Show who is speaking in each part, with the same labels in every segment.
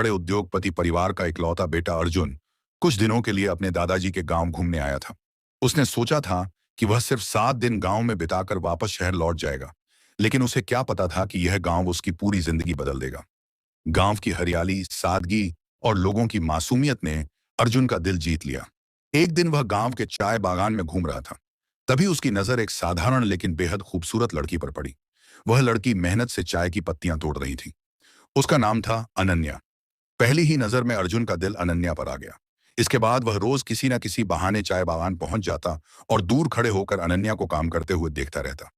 Speaker 1: बड़े उद्योगपति परिवार का इकलौता बेटा अर्जुन कुछ दिनों के लिए अपने दादाजी के गांव घूमने आया था। उसने सोचा था कि वह सिर्फ 7 दिन गांव में बिताकर वापस शहर लौट जाएगा, लेकिन उसे क्या पता था कि यह गांव उसकी पूरी जिंदगी बदल देगा। गांव की हरियाली, सादगी और लोगों की मासूमियत ने अर्जुन का दिल जीत लिया। एक दिन वह गांव के चाय बागान में घूम रहा था। तभी उसकी नजर एक साधारण लेकिन बेहद खूबसूरत लड़की पर पड़ी। वह लड़की मेहनत से चाय की पत्तियां तोड़ रही थी। उसका नाम था अनन्या। पहली ही नजर में अर्जुन का दिल अनन्या पर आ गया। इसके बाद वह रोज किसी न किसी बहाने चाय बागान पहुंच जाता और दूर खड़े होकर अनन्या को काम करते हुए देखता रहता।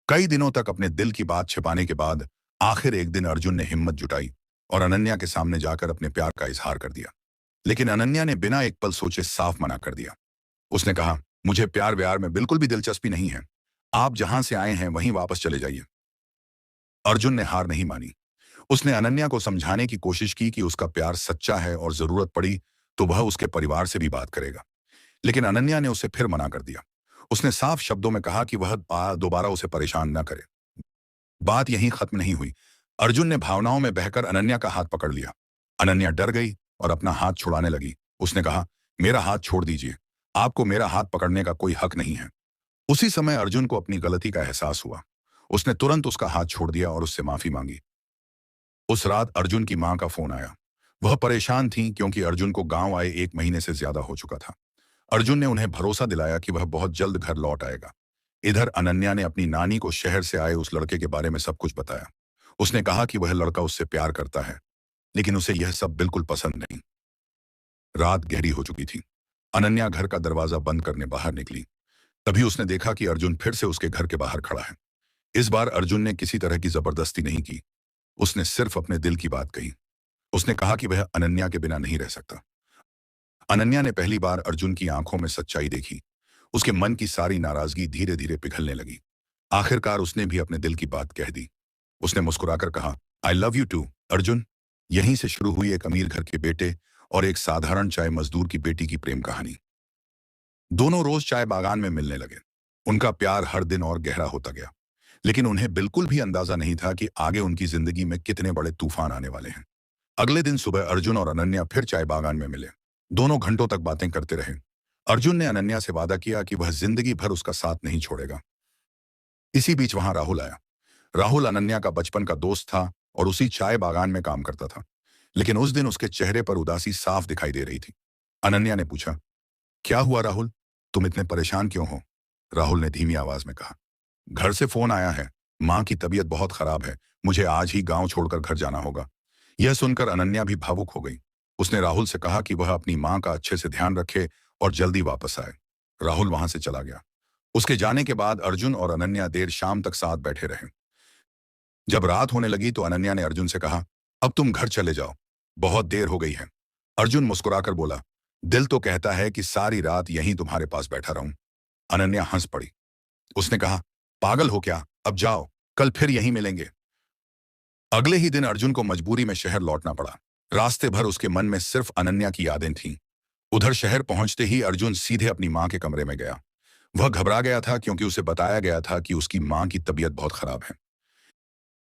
Speaker 1: कई दिनों तक अपने दिल की बात छिपाने के बाद आखिर एक दिन अर्जुन ने हिम्मत जुटाई और अनन्या के सामने जाकर अपने प्यार का इजहार कर दिया। लेकिन अनन्या ने बिना एक पल सोचे साफ मना कर दिया। उसने कहा, मुझे प्यार व्यार में बिल्कुल भी दिलचस्पी नहीं है। आप जहां से आए हैं वहीं वापस चले जाइए। अर्जुन ने हार नहीं मानी। उसने अनन्या को समझाने की कोशिश की कि उसका प्यार सच्चा है और जरूरत पड़ी तो वह उसके परिवार से भी बात करेगा। लेकिन अनन्या ने उसे फिर मना कर दिया। उसने साफ शब्दों में कहा कि वह दोबारा उसे परेशान न करे। बात यहीं खत्म नहीं हुई। अर्जुन ने भावनाओं में बहकर अनन्या का हाथ पकड़ लिया। अनन्या डर गई और अपना हाथ छुड़ाने लगी। उसने कहा, मेरा हाथ छोड़ दीजिए। आपको मेरा हाथ पकड़ने का कोई हक नहीं है। उसी समय अर्जुन को अपनी गलती का एहसास हुआ। उसने तुरंत उसका हाथ छोड़ दिया और उससे माफी मांगी। उस रात अर्जुन की मां का फोन आया। वह परेशान थी क्योंकि अर्जुन को गांव आए 1 महीने से ज्यादा हो चुका था। अर्जुन ने उन्हें भरोसा दिलाया कि वह बहुत जल्द घर लौट आएगा। इधर अनन्या ने अपनी नानी को शहर से आए उस लड़के के बारे में सब कुछ बताया। उसने कहा कि वह लड़का उससे प्यार करता है, लेकिन उसे यह सब बिल्कुल पसंद नहीं। रात गहरी हो चुकी थी। अनन्या घर का दरवाजा बंद करने बाहर निकली। तभी उसने देखा कि अर्जुन फिर से उसके घर के बाहर खड़ा है। इस बार अर्जुन ने किसी तरह की जबरदस्ती नहीं की। उसने सिर्फ अपने दिल की बात कही। उसने कहा कि वह अनन्या के बिना नहीं रह सकता। अनन्या ने पहली बार अर्जुन की आंखों में सच्चाई देखी। उसके मन की सारी नाराजगी धीरे धीरे पिघलने लगी। आखिरकार उसने भी अपने दिल की बात कह दी। उसने मुस्कुराकर कहा, I love you too Arjun. यहीं से शुरू हुई एक अमीर घर के बेटे और एक साधारण चाय मजदूर की बेटी की प्रेम कहानी। दोनों रोज चाय बागान में मिलने लगे। उनका प्यार हर दिन और गहरा होता गया, लेकिन उन्हें बिल्कुल भी अंदाजा नहीं था कि आगे उनकी जिंदगी में कितने बड़े तूफान आने वाले हैं। अगले दिन सुबह अर्जुन और अनन्या फिर चाय बागान में मिले। दोनों घंटों तक बातें करते रहे। अर्जुन ने अनन्या से वादा किया कि वह जिंदगी भर उसका साथ नहीं छोड़ेगा। इसी बीच वहां राहुल आया। राहुल अनन्या का बचपन का दोस्त था और उसी चाय बागान में काम करता था। लेकिन उस दिन उसके चेहरे पर उदासी साफ दिखाई दे रही थी। अनन्या ने पूछा, क्या हुआ राहुल, तुम इतने परेशान क्यों हो? राहुल ने धीमी आवाज में कहा, घर से फोन आया है। मां की तबीयत बहुत खराब है। मुझे आज ही गांव छोड़कर घर जाना होगा। यह सुनकर अनन्या भी भावुक हो गई। उसने राहुल से कहा कि वह अपनी मां का अच्छे से ध्यान रखे और जल्दी वापस आए। राहुल वहां से चला गया। उसके जाने के बाद अर्जुन और अनन्या देर शाम तक साथ बैठे रहे। जब रात होने लगी तो अनन्या ने अर्जुन से कहा, अब तुम घर चले जाओ, बहुत देर हो गई है। अर्जुन मुस्कुराकर बोला, दिल तो कहता है कि सारी रात यहीं तुम्हारे पास बैठा रहूं। अनन्या हंस पड़ी। उसने कहा, पागल हो क्या, अब जाओ, कल फिर यहीं मिलेंगे। अगले ही दिन अर्जुन को मजबूरी में शहर लौटना पड़ा। रास्ते भर उसके मन में सिर्फ अनन्या की यादें थीं। उधर शहर पहुंचते ही अर्जुन सीधे अपनी मां के कमरे में गया। वह घबरा गया था क्योंकि उसे बताया गया था कि उसकी मां की तबीयत बहुत खराब है।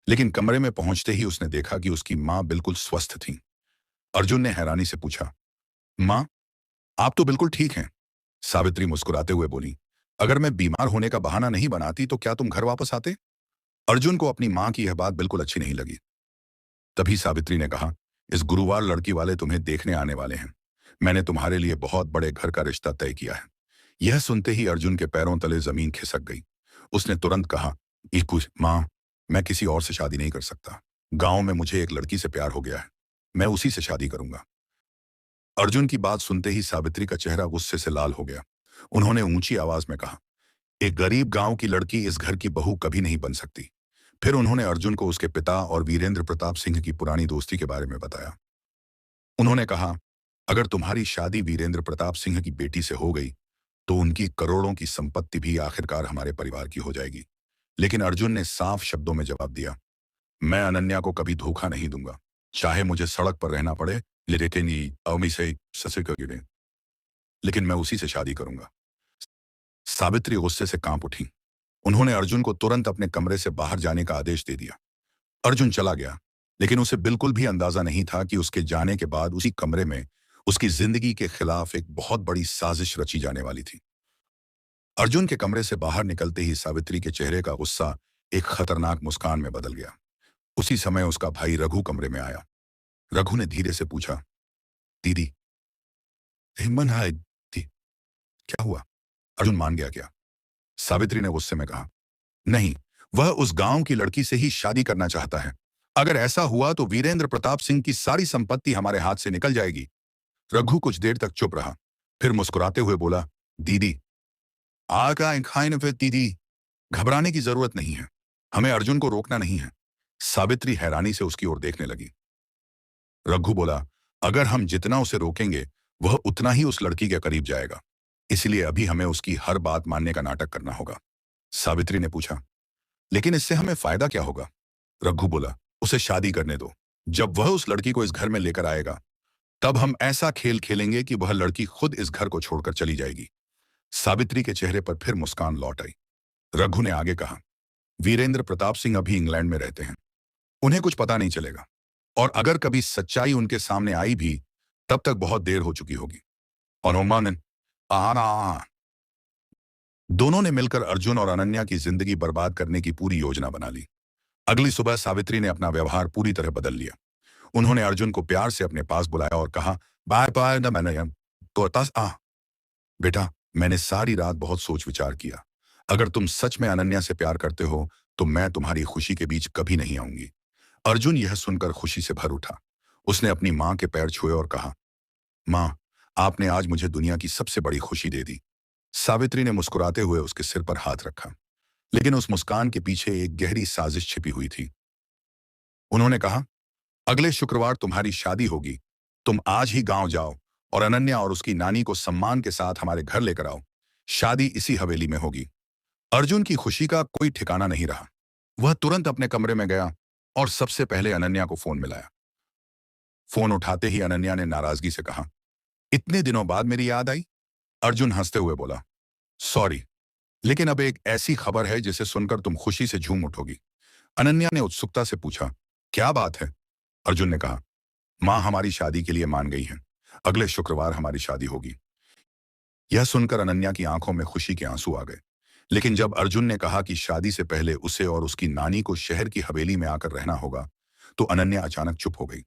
Speaker 1: लेकिन कमरे में पहुंचते ही उसने देखा कि उसकी मां बिल्कुल स्वस्थ थी। अर्जुन ने हैरानी से पूछा, मां, आप तो बिल्कुल ठीक हैं। सावित्री मुस्कुराते हुए बोली, अगर मैं बीमार होने का बहाना नहीं बनाती तो क्या तुम घर वापस आते? अर्जुन को अपनी मां की यह बात बिल्कुल अच्छी नहीं लगी। तभी सावित्री ने कहा, इस गुरुवार लड़की वाले तुम्हें देखने आने वाले हैं। मैंने तुम्हारे लिए बहुत बड़े घर का रिश्ता तय किया है। यह सुनते ही अर्जुन के पैरों तले जमीन खिसक गई। उसने तुरंत कहा, कुछ मां, मैं किसी और से शादी नहीं कर सकता। गांव में मुझे एक लड़की से प्यार हो गया है। मैं उसी से शादी करूंगा। अर्जुन की बात सुनते ही सावित्री का चेहरा गुस्से से लाल हो गया। उन्होंने ऊंची आवाज में कहा, एक गरीब गांव की लड़की इस घर की बहू कभी नहीं बन सकती। फिर उन्होंने अर्जुन को उसके पिता और वीरेंद्र प्रताप सिंह की पुरानी दोस्ती के बारे में बताया। उन्होंने कहा, अगर तुम्हारी शादी वीरेंद्र प्रताप सिंह की बेटी से हो गई तो उनकी करोड़ों की संपत्ति भी आखिरकार हमारे परिवार की हो जाएगी। लेकिन अर्जुन ने साफ शब्दों में जवाब दिया, मैं अनन्या को कभी धोखा नहीं दूंगा, चाहे मुझे सड़क पर रहना पड़े, लेकिन मैं उसी से शादी करूंगा। सावित्री गुस्से से कांप उठी। उन्होंने अर्जुन को तुरंत अपने कमरे से बाहर जाने का आदेश दे दिया। अर्जुन चला गया। लेकिन उसे बिल्कुल भी अंदाजा नहीं था कि उसके जाने के बाद उसी कमरे में उसकी जिंदगी के खिलाफ एक बहुत बड़ी साजिश रची जाने वाली थी। अर्जुन के कमरे से बाहर निकलते ही सावित्री के चेहरे का गुस्सा एक खतरनाक मुस्कान में बदल गया। उसी समय उसका भाई रघु कमरे में आया। रघु ने धीरे से पूछा, दीदी, हिम्मत है थी, क्या हुआ? अर्जुन मान गया क्या? सावित्री ने गुस्से में कहा, नहीं, वह उस गांव की लड़की से ही शादी करना चाहता है। अगर ऐसा हुआ तो वीरेंद्र प्रताप सिंह की सारी संपत्ति हमारे हाथ से निकल जाएगी। रघु कुछ देर तक चुप रहा, फिर मुस्कुराते हुए बोला, दीदी, आका खाइन फिर दीदी, घबराने की जरूरत नहीं है। हमें अर्जुन को रोकना नहीं है। सावित्री हैरानी से उसकी ओर देखने लगी। रघु बोला, अगर हम जितना उसे रोकेंगे वह उतना ही उस लड़की के करीब जाएगा। इसलिए अभी हमें उसकी हर बात मानने का नाटक करना होगा। सावित्री ने पूछा, लेकिन इससे हमें फायदा क्या होगा? रघु बोला, उसे शादी करने दो। जब वह उस लड़की को इस घर में लेकर आएगा तब हम ऐसा खेल खेलेंगे कि वह लड़की खुद इस घर को छोड़कर चली जाएगी। सावित्री के चेहरे पर फिर मुस्कान लौट आई। रघु ने आगे कहा, वीरेंद्र प्रताप सिंह अभी इंग्लैंड में रहते हैं, उन्हें कुछ पता नहीं चलेगा, और अगर कभी सच्चाई उनके सामने आई भी तब तक बहुत देर हो चुकी होगी। अनुमान दोनों ने मिलकर अर्जुन और अनन्या की जिंदगी बर्बाद करने की पूरी योजना बना ली। अगली सुबह सावित्री ने अपना व्यवहार पूरी तरह बदल लिया। उन्होंने अर्जुन को प्यार से अपने पास बुलाया और कहा, बाय बाय न मैंने तो बेटा, मैंने सारी रात बहुत सोच विचार किया। अगर तुम सच में अनन्या से प्यार करते हो तो मैं तुम्हारी खुशी के बीच कभी नहीं आऊंगी। अर्जुन यह सुनकर खुशी से भर उठा। उसने अपनी मां के पैर छुए और कहा, मां, आपने आज मुझे दुनिया की सबसे बड़ी खुशी दे दी। सावित्री ने मुस्कुराते हुए उसके सिर पर हाथ रखा, लेकिन उस मुस्कान के पीछे एक गहरी साजिश छिपी हुई थी। उन्होंने कहा, अगले शुक्रवार तुम्हारी शादी होगी। तुम आज ही गांव जाओ और अनन्या और उसकी नानी को सम्मान के साथ हमारे घर लेकर आओ। शादी इसी हवेली में होगी। अर्जुन की खुशी का कोई ठिकाना नहीं रहा। वह तुरंत अपने कमरे में गया और सबसे पहले अनन्या को फोन मिलाया। फोन उठाते ही अनन्या ने नाराजगी से कहा, इतने दिनों बाद मेरी याद आई? अर्जुन हंसते हुए बोला, सॉरी, लेकिन अब एक ऐसी खबर है जिसे सुनकर तुम खुशी से झूम उठोगी। अनन्या ने उत्सुकता से पूछा, क्या बात है? अर्जुन ने कहा, मां हमारी शादी के लिए मान गई है। अगले शुक्रवार हमारी शादी होगी। यह सुनकर अनन्या की आंखों में खुशी के आंसू आ गए। लेकिन जब अर्जुन ने कहा कि शादी से पहले उसे और उसकी नानी को शहर की हवेली में आकर रहना होगा, तो अनन्या अचानक चुप हो गई।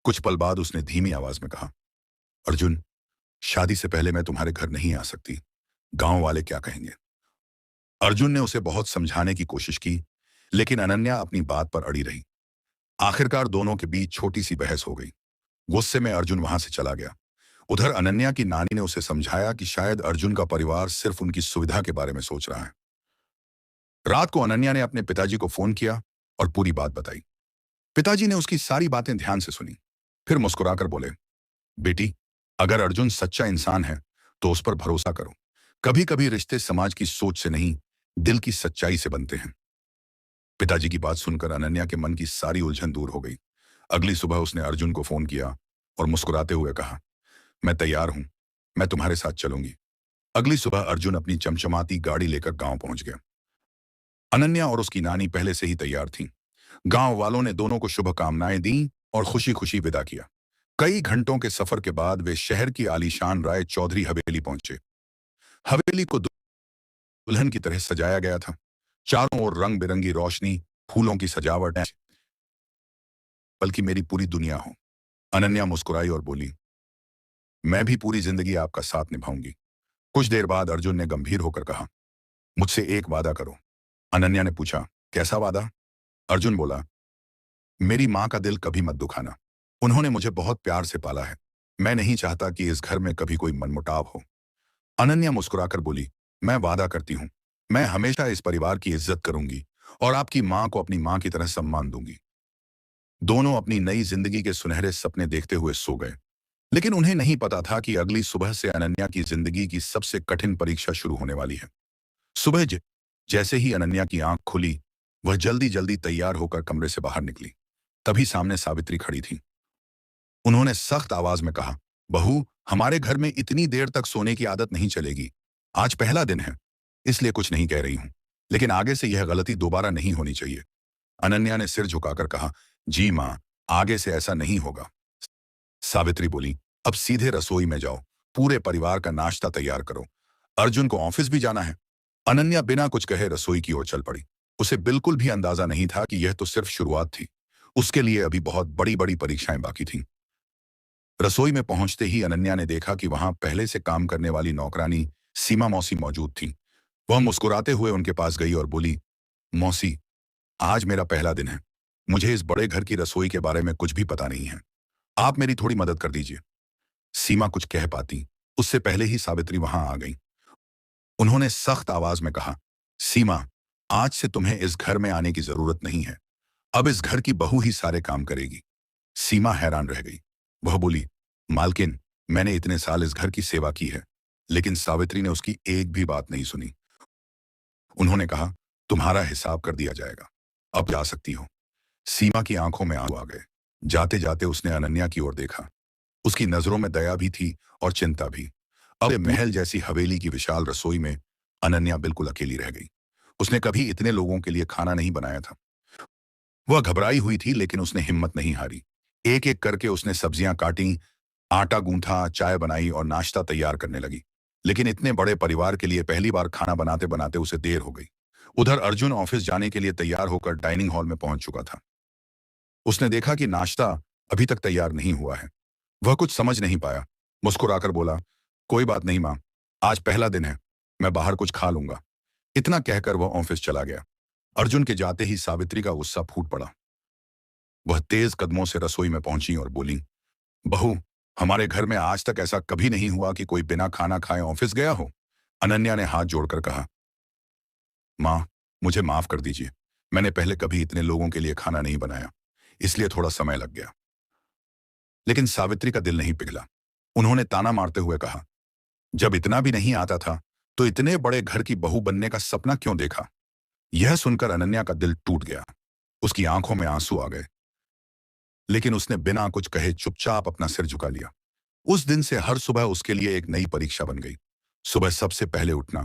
Speaker 1: कुछ पल बाद उसने धीमी आवाज में कहा, अर्जुन, शादी से पहले मैं तुम्हारे घर नहीं आ सकती। गांव वाले क्या कहेंगे? अर्जुन ने उसे बहुत समझाने की कोशिश की, लेकिन अनन्या अपनी बात पर अड़ी रही। आखिरकार दोनों के बीच छोटी सी बहस हो गई। गुस्से में अर्जुन वहां से चला गया। उधर अनन्या की नानी ने उसे समझाया कि शायद अर्जुन का परिवार सिर्फ उनकी सुविधा के बारे में सोच रहा है। रात को अनन्या ने अपने पिताजी को फोन किया और पूरी बात बताई। पिताजी ने उसकी सारी बातें ध्यान से सुनी, फिर मुस्कुराकर बोले, बेटी, अगर अर्जुन सच्चा इंसान है तो उस पर भरोसा करो। कभी कभी रिश्ते समाज की सोच से नहीं, दिल की सच्चाई से बनते हैं। पिताजी की बात सुनकर अनन्या के मन की सारी उलझन दूर हो गई। अगली सुबह उसने अर्जुन को फोन किया और मुस्कुराते हुए कहा, मैं तैयार हूं, मैं तुम्हारे साथ चलूंगी। अगली सुबह अर्जुन अपनी चमचमाती गाड़ी लेकर गांव पहुंच गया। अनन्या और उसकी नानी पहले से ही तैयार थीं। गांव वालों ने दोनों को शुभकामनाएं दी और खुशी खुशी विदा किया। कई घंटों के सफर के बाद वे शहर की आलीशान राय चौधरी हवेली पहुंचे। हवेली को दुल्हन की तरह सजाया गया था। चारों ओर रंग बिरंगी रोशनी, फूलों की सजावट, बल्कि मेरी पूरी दुनिया हो। अनन्या मुस्कुराई और बोली, मैं भी पूरी जिंदगी आपका साथ निभाऊंगी। कुछ देर बाद अर्जुन ने गंभीर होकर कहा, मुझसे एक वादा करो। अनन्या ने पूछा, कैसा वादा? अर्जुन बोला, मेरी मां का दिल कभी मत दुखाना। उन्होंने मुझे बहुत प्यार से पाला है। मैं नहीं चाहता कि इस घर में कभी कोई मनमुटाव हो। अनन्या मुस्कुराकर बोली, मैं वादा करती हूं, मैं हमेशा इस परिवार की इज्जत करूंगी और आपकी मां को अपनी मां की तरह सम्मान दूंगी। दोनों अपनी नई जिंदगी के सुनहरे सपने देखते हुए सो गए। लेकिन उन्हें नहीं पता था कि अगली सुबह से अनन्या की जिंदगी की सबसे कठिन परीक्षा शुरू होने वाली है। सुबह जैसे ही अनन्या की आंख खुली, वह जल्दी जल्दी तैयार होकर कमरे से बाहर निकली। तभी सामने सावित्री खड़ी थी। उन्होंने सख्त आवाज में कहा, बहू, हमारे घर में इतनी देर तक सोने की आदत नहीं चलेगी। आज पहला दिन है, इसलिए कुछ नहीं कह रही हूं, लेकिन आगे से यह गलती दोबारा नहीं होनी चाहिए। अनन्या ने सिर झुकाकर कहा, जी मां, आगे से ऐसा नहीं होगा। सावित्री बोली, अब सीधे रसोई में जाओ, पूरे परिवार का नाश्ता तैयार करो, अर्जुन को ऑफिस भी जाना है। अनन्या बिना कुछ कहे रसोई की ओर चल पड़ी। उसे बिल्कुल भी अंदाजा नहीं था कि यह तो सिर्फ शुरुआत थी। उसके लिए अभी बहुत बड़ी बड़ी परीक्षाएं बाकी थीं। रसोई में पहुंचते ही अनन्या ने देखा कि वहां पहले से काम करने वाली नौकरानी सीमा मौसी मौजूद थी। वह मुस्कुराते हुए उनके पास गई और बोली, मौसी, आज मेरा पहला दिन है। मुझे इस बड़े घर की रसोई के बारे में कुछ भी पता नहीं है। आप मेरी थोड़ी मदद कर दीजिए। सीमा कुछ कह पाती उससे पहले ही सावित्री वहां आ गई। उन्होंने सख्त आवाज में कहा, सीमा, आज से तुम्हें इस घर में आने की जरूरत नहीं है। अब इस घर की बहू ही सारे काम करेगी। सीमा हैरान रह गई। वह बोली, मालकिन, मैंने इतने साल इस घर की सेवा की है। लेकिन सावित्री ने उसकी एक भी बात नहीं सुनी। उन्होंने कहा, तुम्हारा हिसाब कर दिया जाएगा, अब जा सकती हो। सीमा की आंखों में आंसू आ गए। जाते जाते उसने अनन्या की ओर देखा। उसकी नजरों में दया भी थी और चिंता भी। अब महल जैसी हवेली की विशाल रसोई में अनन्या बिल्कुल अकेली रह गई। उसने कभी इतने लोगों के लिए खाना नहीं बनाया था। वह घबराई हुई थी, लेकिन उसने हिम्मत नहीं हारी। एक एक करके उसने सब्जियां काटी, आटा गूंथा, चाय बनाई और नाश्ता तैयार करने लगी। लेकिन इतने बड़े परिवार के लिए पहली बार खाना बनाते बनाते उसे देर हो गई। उधर अर्जुन ऑफिस जाने के लिए तैयार होकर डाइनिंग हॉल में पहुंच चुका था। उसने देखा कि नाश्ता अभी तक तैयार नहीं हुआ है। वह कुछ समझ नहीं पाया। मुस्कुराकर बोला, कोई बात नहीं मां, आज पहला दिन है, मैं बाहर कुछ खा लूंगा। इतना कहकर वह ऑफिस चला गया। अर्जुन के जाते ही सावित्री का गुस्सा फूट पड़ा। वह तेज कदमों से रसोई में पहुंची और बोली, बहू, हमारे घर में आज तक ऐसा कभी नहीं हुआ कि कोई बिना खाना खाए ऑफिस गया हो। अनन्या ने हाथ जोड़कर कहा, मां, मुझे माफ कर दीजिए। मैंने पहले कभी इतने लोगों के लिए खाना नहीं बनाया, इसलिए थोड़ा समय लग गया। लेकिन सावित्री का दिल नहीं पिघला। उन्होंने ताना मारते हुए कहा, जब इतना भी नहीं आता था तो इतने बड़े घर की बहू बनने का सपना क्यों देखा। यह सुनकर अनन्या का दिल टूट गया। उसकी आंखों में आंसू आ गए, लेकिन उसने बिना कुछ कहे चुपचाप अपना सिर झुका लिया। उस दिन से हर सुबह उसके लिए एक नई परीक्षा बन गई। सुबह सबसे पहले उठना,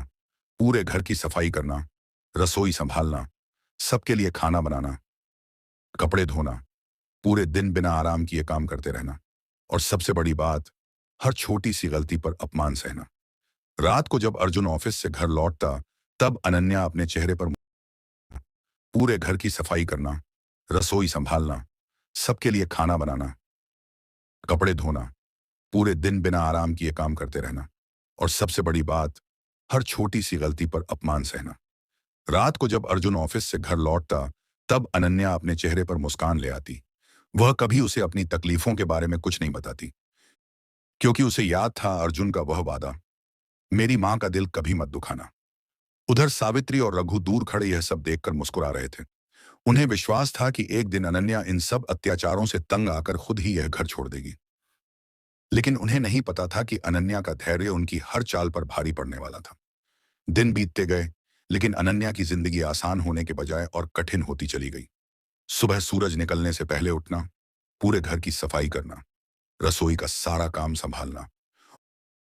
Speaker 1: पूरे घर की सफाई करना, रसोई संभालना, सबके लिए खाना बनाना, कपड़े धोना, पूरे दिन बिना आराम किए काम करते रहना, और सबसे बड़ी बात, हर छोटी सी गलती पर अपमान सहना। रात को जब अर्जुन ऑफिस से घर लौटता, तब अनन्या अपने चेहरे पर पूरे घर की सफाई करना, रसोई संभालना, सबके लिए खाना बनाना, कपड़े धोना, पूरे दिन बिना आराम किए काम करते रहना, और सबसे बड़ी बात, हर छोटी सी गलती पर अपमान सहना। रात को जब अर्जुन ऑफिस से घर लौटता, तब अनन्या अपने चेहरे पर मुस्कान ले आती। वह कभी उसे अपनी तकलीफों के बारे में कुछ नहीं बताती, क्योंकि उसे याद था अर्जुन का वह वादा, मेरी मां का दिल कभी मत दुखाना। उधर सावित्री और रघु दूर खड़े यह सब देखकर मुस्कुरा रहे थे। उन्हें विश्वास था कि एक दिन अनन्या इन सब अत्याचारों से तंग आकर खुद ही यह घर छोड़ देगी। लेकिन उन्हें नहीं पता था कि अनन्या का धैर्य उनकी हर चाल पर भारी पड़ने वाला था। दिन बीतते गए, लेकिन अनन्या की जिंदगी आसान होने के बजाय और कठिन होती चली गई। सुबह सूरज निकलने से पहले उठना, पूरे घर की सफाई करना, रसोई का सारा काम संभालना,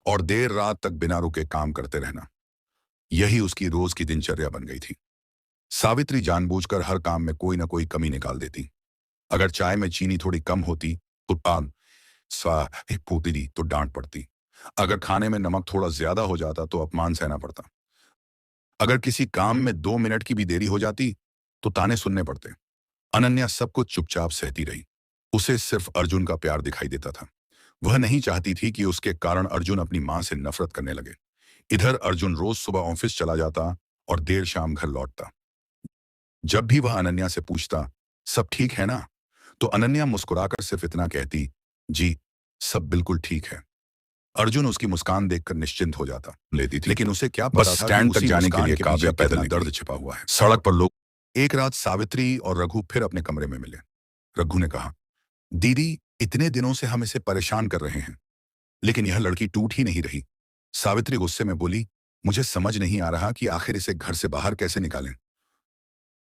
Speaker 1: और देर रात तक बिना रुके काम करते रहना, यही उसकी रोज की दिनचर्या बन गई थी। सावित्री जानबूझकर हर काम में कोई ना कोई कमी निकाल देती। अगर चाय में चीनी थोड़ी कम होती तो पोती तो डांट पड़ती। अगर खाने में नमक थोड़ा ज्यादा हो जाता तो अपमान सहना पड़ता। अगर किसी काम में 2 मिनट की भी देरी हो जाती तो ताने सुनने पड़ते। अनन्या सब कुछ चुपचाप सहती रही। उसे सिर्फ अर्जुन का प्यार दिखाई देता था। वह नहीं चाहती थी कि उसके कारण अर्जुन अपनी मां से नफरत करने लगे। इधर अर्जुन रोज सुबह ऑफिस चला जाता और देर शाम घर लौटता। जब भी वह अनन्या से पूछता, सब ठीक है ना, तो अनन्या मुस्कुराकर सिर्फ इतना कहती, जी, सब बिल्कुल ठीक है। अर्जुन उसकी मुस्कान देखकर निश्चिंत हो जाता लेती थी, लेकिन उसे क्या पता था स्टैंड तक जाने के लिए काव्या पैदल दर्द छिपा हुआ है। सड़क पर लोग। एक रात सावित्री और रघु फिर अपने कमरे में मिले। रघु ने कहा, दीदी, इतने दिनों से हम इसे परेशान कर रहे हैं, लेकिन यह लड़की टूट ही नहीं रही। सावित्री गुस्से में बोली, मुझे समझ नहीं आ रहा कि आखिर इसे घर से बाहर कैसे निकालें।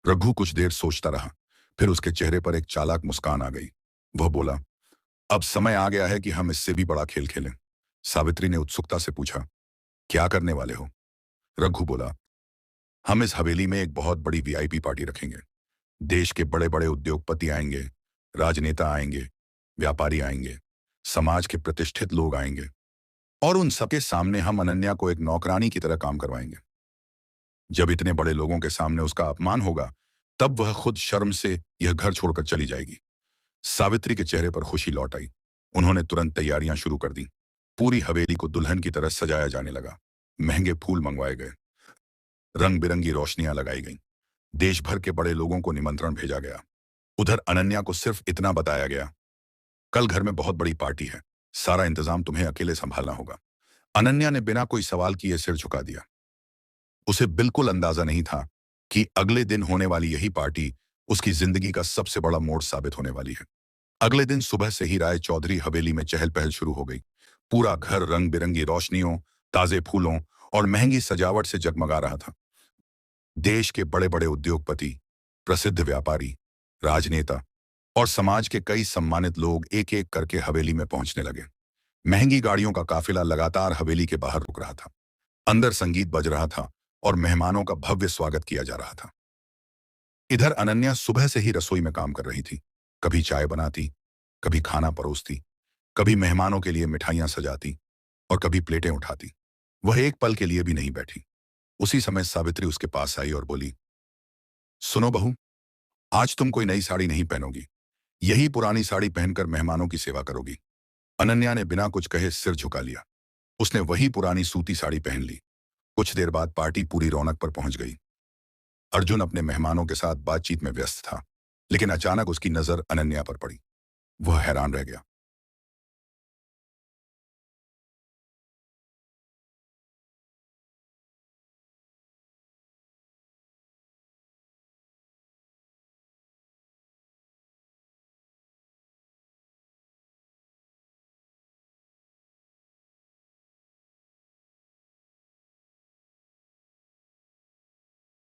Speaker 1: रघु कुछ देर सोचता रहा, फिर उसके चेहरे पर एक चालाक मुस्कान आ गई। वह बोला, अब समय आ गया है कि हम इससे भी बड़ा खेल खेलें। सावित्री ने उत्सुकता से पूछा, क्या करने वाले हो? रघु बोला, हम इस हवेली में एक बहुत बड़ी वीआईपी पार्टी रखेंगे। देश के बड़े बड़े उद्योगपति आएंगे, राजनेता आएंगे, व्यापारी आएंगे, समाज के प्रतिष्ठित लोग आएंगे और उन सबके सामने हम अनन्या को एक नौकरानी की तरह काम करवाएंगे। जब इतने बड़े लोगों के सामने उसका अपमान होगा, तब वह खुद शर्म से यह घर छोड़कर चली जाएगी। सावित्री के चेहरे पर खुशी लौट आई। उन्होंने तुरंत तैयारियां शुरू कर दी। पूरी हवेली को दुल्हन की तरह सजाया जाने लगा। महंगे फूल मंगवाए गए, रंग बिरंगी रोशनियां लगाई गईं। देश भर के बड़े लोगों को निमंत्रण भेजा गया। उधर अनन्या को सिर्फ इतना बताया गया, कल घर में बहुत बड़ी पार्टी है, सारा इंतजाम तुम्हें अकेले संभालना होगा। अनन्या ने बिना कोई सवाल किए सिर झुका दिया। उसे बिल्कुल अंदाजा नहीं था कि अगले दिन होने वाली यही पार्टी उसकी जिंदगी का सबसे बड़ा मोड़ साबित होने वाली है। अगले दिन सुबह से ही राय चौधरी हवेली में चहल पहल शुरू हो गई। पूरा घर रंग बिरंगी रोशनियों, ताजे फूलों और महंगी सजावट से जगमगा रहा था। देश के बड़े बड़े उद्योगपति, प्रसिद्ध व्यापारी, राजनेता और समाज के कई सम्मानित लोग एक एक करके हवेली में पहुंचने लगे। महंगी गाड़ियों का काफिला लगातार हवेली के बाहर रुक रहा था। अंदर संगीत बज रहा था और मेहमानों का भव्य स्वागत किया जा रहा था। इधर अनन्या सुबह से ही रसोई में काम कर रही थी। कभी चाय बनाती, कभी खाना परोसती, कभी मेहमानों के लिए मिठाइयां सजाती और कभी प्लेटें उठाती। वह एक पल के लिए भी नहीं बैठी। उसी समय सावित्री उसके पास आई और बोली, सुनो बहू, आज तुम कोई नई साड़ी नहीं पहनोगी, यही पुरानी साड़ी पहनकर मेहमानों की सेवा करोगी। अनन्या ने बिना कुछ कहे सिर झुका लिया। उसने वही पुरानी सूती साड़ी पहन ली। कुछ देर बाद पार्टी पूरी रौनक पर पहुंच गई। अर्जुन अपने मेहमानों के साथ बातचीत में व्यस्त था, लेकिन अचानक उसकी नजर अनन्या पर पड़ी। वह हैरान रह गया।